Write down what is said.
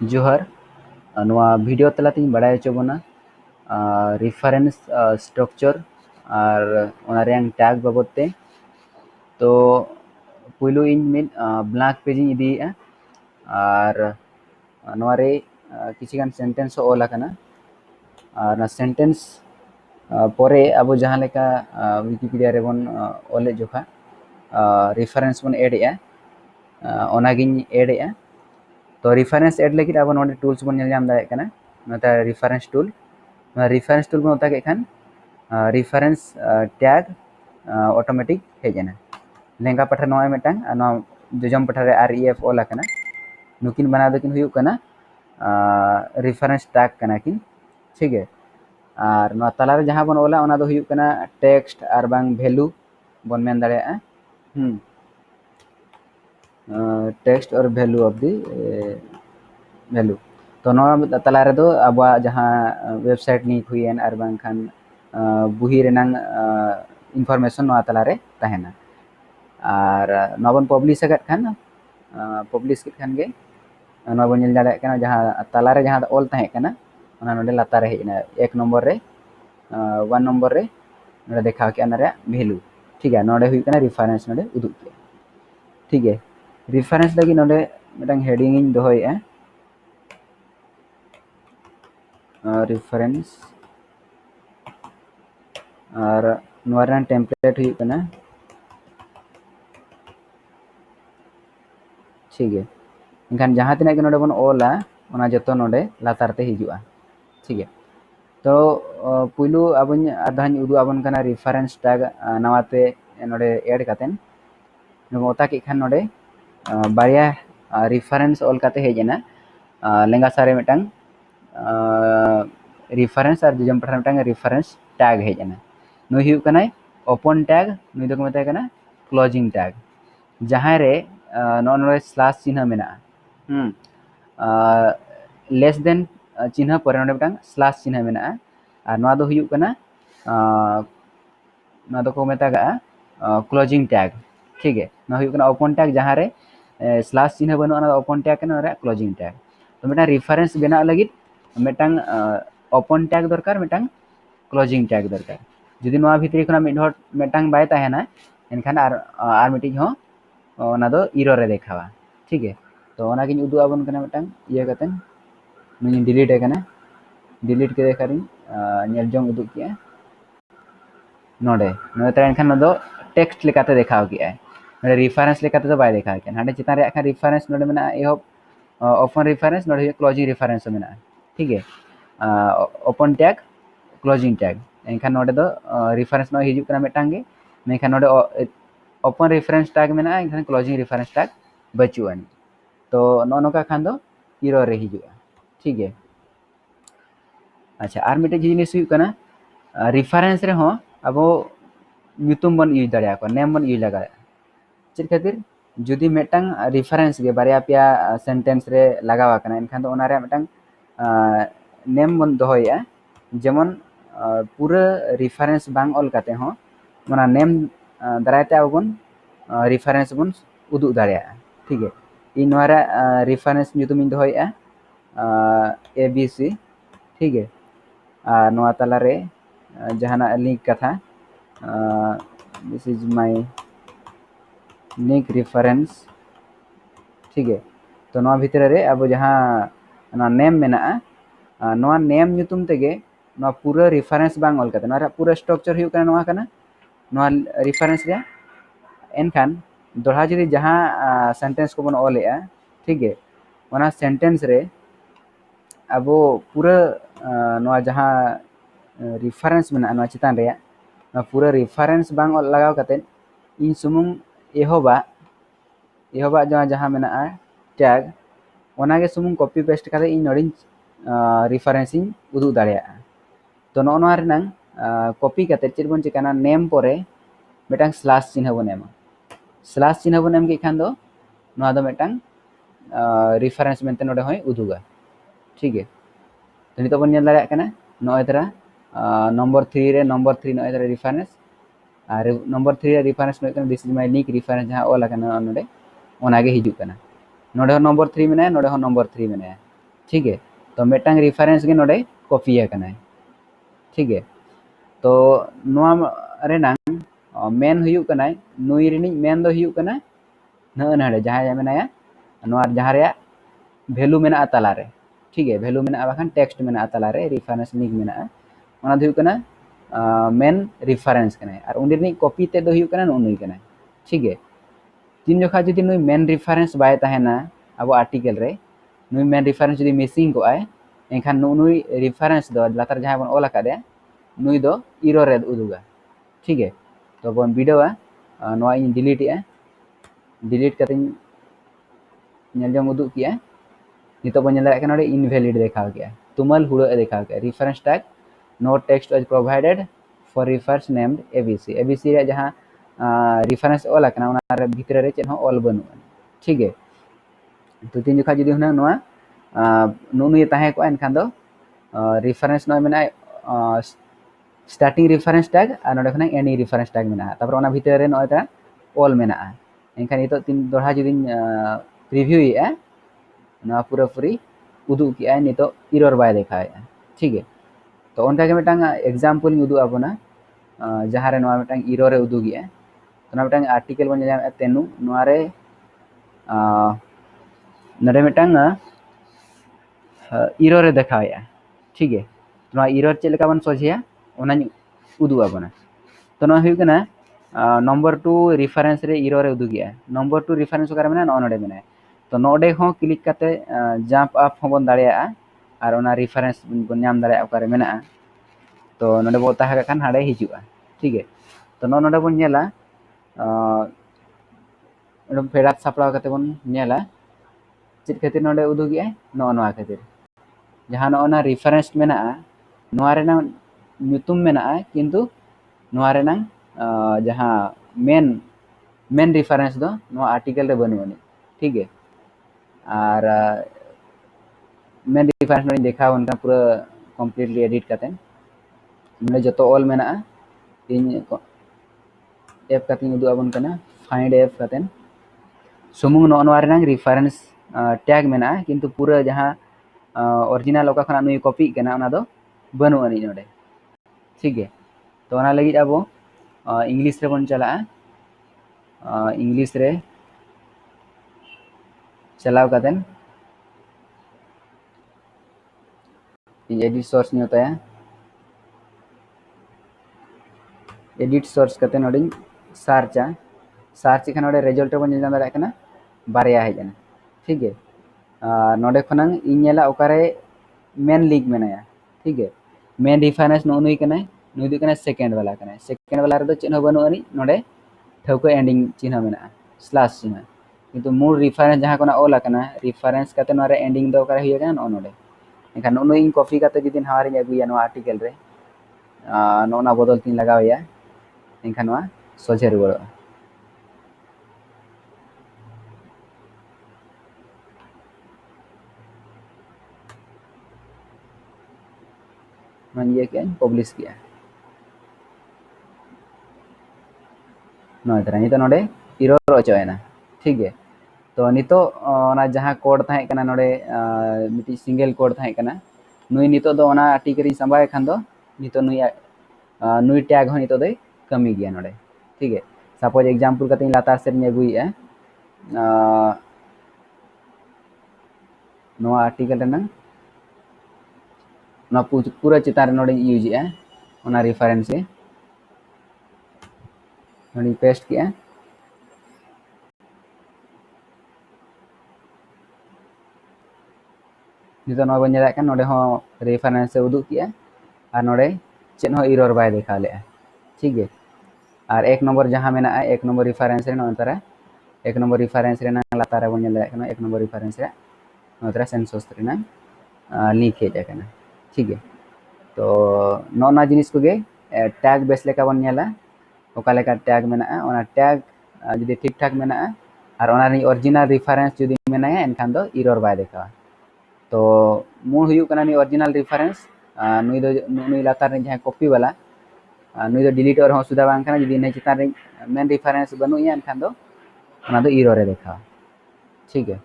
जोहर नवा वीडियो तलाते बड़ा चो बना रिफरेंस स्ट्रक्चर और ओना रेंग टैग बाबते तो पुइलू इन मिड ब्लैंक पेज इदी और नवारे किछिगान सेंटेंस ऑल आकना और ना सेंटेंस परे अब जहाँ लेका विकिपीडिया रे बन ऑले जोखा रेफरेंस बन ऐड ओनागिन ऐड तो रेफरेंस ऐड लगी अब नोडे टूल्स बन नेल जाम दाड़े कना नोता रेफरेंस टूल बन उता के खान रेफरेंस टैग ऑटोमेटिक हेजना लेंगा पठा नोय मेटांग जोजम पठा रे REF ऑल आकना नुकिन बना दकिन हुयु कना रेफरेंस टैग कना किन ठीक है और नोआ तलारे जहाँ बन ओला ओना दो हुयु कना टेक्स्ट और बांग वैल्यू बन मेन दाड़ेया टेक्स्ट और वैल्यू ऑफ दी वैल्यू तो नोआ तलारे दो अब जहाँ वेबसाइट लिंक हुईन और बांग खान बुही रेनांग इनफॉरमेशन नोआ तलारे तहेना और नोआ बन पब्लिश अगत खान पब्लिश के खान गे नोआ बन नेल दाड़े कना जहाँ तलारे जहाँ ऑल तहे कना ओना नोडे लातारे हेजना 1 नंबर रे 1 नंबर रे नोडे देखा के अनारे वैल्यू ठीक है नोडे हुई कना रेफरेंस नोडे उदुग के ठीक है रेफरेंस लगी नोडे मिटंग हेडिंग इन दोहय रेफरेंस और नोरा टेम्पलेट हुई कना ठीक है इनखान जहाँ तिना के नोडे बन ओला ओना जतो नोडे लातारते हिजुआ ठीक है तो पुइलू अबन आधान उदु अबन कना रेफरेंस टैग नवाते नोडे ऐड कातेन नोता के खान नोडे बारिया रेफरेंस ऑल काते हेजना लेंगा सारे मिटंग रेफरेंस और जम पठा मिटंग रेफरेंस टैग हेजना नुई हुयु कना ओपन टैग नुई दो मेता कना क्लोजिंग टैग जहाँ रे नोडे स्लैश चिन्ह मेना लेस देन चिन्ह पर नोडे मिटंग स्लैश चिन्ह मेना और नोआ दो हुयु कना नोआ दो को मेता क्लोजिंग टैग ठीक है नोआ हुयु कना ओपन टैग जहाँ रे स्लैश चिन्ह बनु ओना ओपन टैग कना रे क्लोजिंग टैग तो मेटा रेफरेंस बेना लगी मेटांग ओपन टैग दरकार मेटांग क्लोजिंग टैग दरकार जुदी नोआ भितरी खना मिड हट मेटांग बाय ताहेना एनखान आर मिटिज हो ओना दो एरर रे देखावा ठीक है तो ओना गिन उदु आबन कना मेटांग इया कतेन नुई डिलीट कना डिलीट के देखारिन नेल जोंग उदु किया नोडे नोडे तरे एनखान दो टेक्स्ट लेकाते देखाव किया नोडे रेफरेंस लेकाते तो बाय देखाव किया हांडे चितान रे खान रेफरेंस नोडे मेना एहब ओपन रेफरेंस नोडे क्लोजिंग रेफरेंस मेना ठीक है ओपन टैग क्लोजिंग टैग एनखान नोडे दो रेफरेंस नो हिजु कना मेटांग गे मेनखान नोडे ओपन रेफरेंस टैग मेना एनखान क्लोजिंग रेफरेंस टैग बचुआन तो नोका खान दो एरर रे हिजुआ ठीक है अच्छा आर मिटे जिनिस हुयु कना रेफरेंस रे हो अब nyutum बन यूज दाड़े को नेम बन यूज लगा चेक खातिर जुदी मेटांग रेफरेंस गे बारिया पिया सेंटेंस रे लगावा कना एनखान तो ओना रे मेटांग नेम बन दोहया जेमन पूरा रेफरेंस बांग ऑल काते हो ओना नेम दारायते आबन रेफरेंस बन उदुग दाड़े ठीक है इन नोरा रेफरेंस nyutum इन दोहया ABC ठीक है नोआ तला रे जहाना लिंक कथा this is my link reference ठीक है तो नोआ भितर रे अब जहाँ नोआ नेम मेना नोआ नेम nyutum तेगे नोआ पूरा रेफरेंस बांग ऑल कते नोआ पूरा स्ट्रक्चर हुयु कना नोआ कना नोआ रेफरेंस रे एनखान दोहा जदी जहाँ सेंटेंस को बन ऑलेआ ठीक है ओना सेंटेंस रे अब पूरा नोआ जहाँ रेफरेंस मेना नोआ चितान रे पूरा रेफरेंस बांग लगाव कते इन सुमुंग एहोबा जहाँ मेना टैग ओनागे सुमुंग कॉपी पेस्ट कते इन नोडिन रेफरेंस इन उदुग दाड़ेया तो नोआ रेनांग कॉपी कते चेद बन चिकाना नेम परे मेटांग स्लैश चिन्ह बन एमा स्लैश चिन्ह बन एम के खान दो नोआ दो मेटांग रेफरेंस मेनते नोडे होय उदुगा ठीक है तो नितो बन नेल दाड़ेया कना नोय तरा नंबर 3 रे नंबर 3 नोय तरा रेफरेंस और नंबर 3 रे रेफरेंस नोय कना this is my link reference जहाँ ऑल कना नोडे ओनागे हिजु कना नोडे नंबर 3 मेना नोडे नंबर 3 मेना ठीक है। तो मिटंग रेफरेंस के नोडे कॉपी है ठीक है। तो नोआ रेनांग मेन हुयु कनाय नुई रिनिज मेन दो हुयु कना न नडे जहां मेनाया नोआ जहां रे वैल्यू मेना तालारे ठीक है वैल्यू मेना बाखान टेक्स्ट मेना तालारे रेफरेंस निक मेना ओना दो हुयु कना मेन रेफरेंस कनाय और उंडी रिनिज कॉपी ते दो हुयु कना नुई कनाय ठीक है। तीन जोखा जुदी नुई मेन रेफरेंस बाय ताहेना अब आर्टिकल रे नुई मेन रेफरेंस जुदी मिसिंग को आय एनखान नुई रेफरेंस दो लातार जहां बन ऑल आकादे नुई दो एरर रे उदुगा ठीक है। तो बन वीडियो नोआ इन डिलीट ए डिलीट करते नेल जम उदुग किया नितो बन नेल नोडे इनवैलिड देखा गया तुमल हुड़ो देखा गया reference tag no text was provided for reference named ABC ABC रे जहां रेफरेंस ऑल आकना ओना रे भितर रे चेन हो ऑल बनु ठीक है। तो तीन जोखा जुदी हुना नोआ नुई ताहे को एनखान दो रेफरेंस नोय मेना स्टार्टिंग रेफरेंस टैग और नोडे खना एंडिंग रेफरेंस टैग मेना तापर ओना भितर रे नोय ऑल मेना एनखान नितो तीन दोहा जुदी प्रीव्यू ए ना पूरा पूरी उदुग किया नितो एरर बाय देखाया ठीक है। तो उनका के मिटांग एग्जांपल उदुग आबोना जहां रे नोआ मिटांग एरर रे उदुग ए तो ना मिटांग आर्टिकल बन जाम तेनु नोआ रे नडे मिटांग एरर रे देखाया ठीक है। तो नोआ एरर चेक लेका बन सोझिया ओना उदुग आबोना तो नोआ हुई कना नंबर 2 रेफरेंस रे एरर रे उदुग ए नंबर 2 रेफरेंस ओकर मेना नोडे मेना तो नोडे हो क्लिक करते जंप अप होबन दाड़िया और ओना रेफरेंस बन नाम दाड़िया ओकर मेना तो नोडे बो ताहा खान हाड़े हिजुआ ठीक है। तो नोडे बन नेला नोडे फेडात सापड़ाव करते बन नेला चेक खातिर नोडे उदुग ए नोआ खातिर जहां नोना रेफरेंस मेना नोआ रेना nyutum मेना किंतु नोआ रेना जहां मेन रेफरेंस दो नोआ आर्टिकल रे बनुनी ठीक है। और मेन रेफरेंस में देखा उनका पूरा कम्प्लीटली एडिट करते मैं जो ऑल मेना इन एप करते उदुग आबन कना फाइंड एप करते सुमुंग नोआ रेना रेफरेंस टैग मेना किंतु पूरा जहां ओरिजिनल ओका खना नुई कॉपी कना ओना दो बनु अनि नोडे ठीक है। तो ओना लगी अब इंग्लिश रे बन चला इंग्लिश रे चलाव करते एडिट सोर्स नहीं होता है एडिट सोर्स करते नोडे सर्चा सर्च खान नोडे रिजल्ट बन नेल दाड़ा कना बारया है जाना ठीक है। नोडे खनंग इनेला ओकारे मेन लिंक मेनाया ठीक है मेन रेफरेंस नुई कना नुई दो कना सेकेंड वाला रे दो चेन हो बनु अनि नोडे ठौको एंडिंग चिन्ह मेना स्लैश चिन्ह किंतु मूल रेफरेंस जहां कोना ऑल आकना रेफरेंस करते नोरे एंडिंग दो ओकारे हुई जाना नोडे एनखान नुई कॉपी करते जुदी हावारी अगुया नो आर्टिकल रे नोना बदल तीन लगावया एनखान नोआ सोझे रुवाड़ो ये क्या पब्लिश किया नोय तरह नितो नोडे एरर ओचोयना ठीक है। तो नितो ओना जहां कोड थाहे कना नोडे मिटी सिंगल कोड थाहे कना नुई नितो दो ओना आर्टिकल संभाय खान दो नितो नुई टैग हो नितो दे कमी गया नोडे ठीक है। सपोज एग्जांपल कते लातार से अगुया नो आर्टिकल रेना ना पूरा चितार नोडे यूज ए ओना रेफरेंस ए नोडे पेस्ट किया नितो नो बन नेला नोडे हो रेफरेंस से उदुग किया और नोडे चेन हो एरर बाय देखा ले ठीक है। और एक नंबर जहां मेना एक नंबर रेफरेंस रे नोतरा एक नंबर रेफरेंस रे ना लातार बन नेला एक नंबर रेफरेंस रे नोतरा सेंसस रे ना लिंक हे जाकना ठीक है। तो नोना जिनिस को गे टैग बेस लेका बन नेला ओका लेका टैग मेना ओना टैग जुदी ठीक ठाक मेना और ओना री ओरिजिनल रेफरेंस जुदी मेना एनखान दो एरर बाय देखा तो मूल हुयु कना नि ओरिजिनल रेफरेंस नुई लातार रे जहां कॉपी वाला नुई दो डिलीट और सुधा बांग खाना जुदी ने चितार रे मेन रेफरेंस बनु एनखान दो ओना दो एरर रे देखा ठीक है।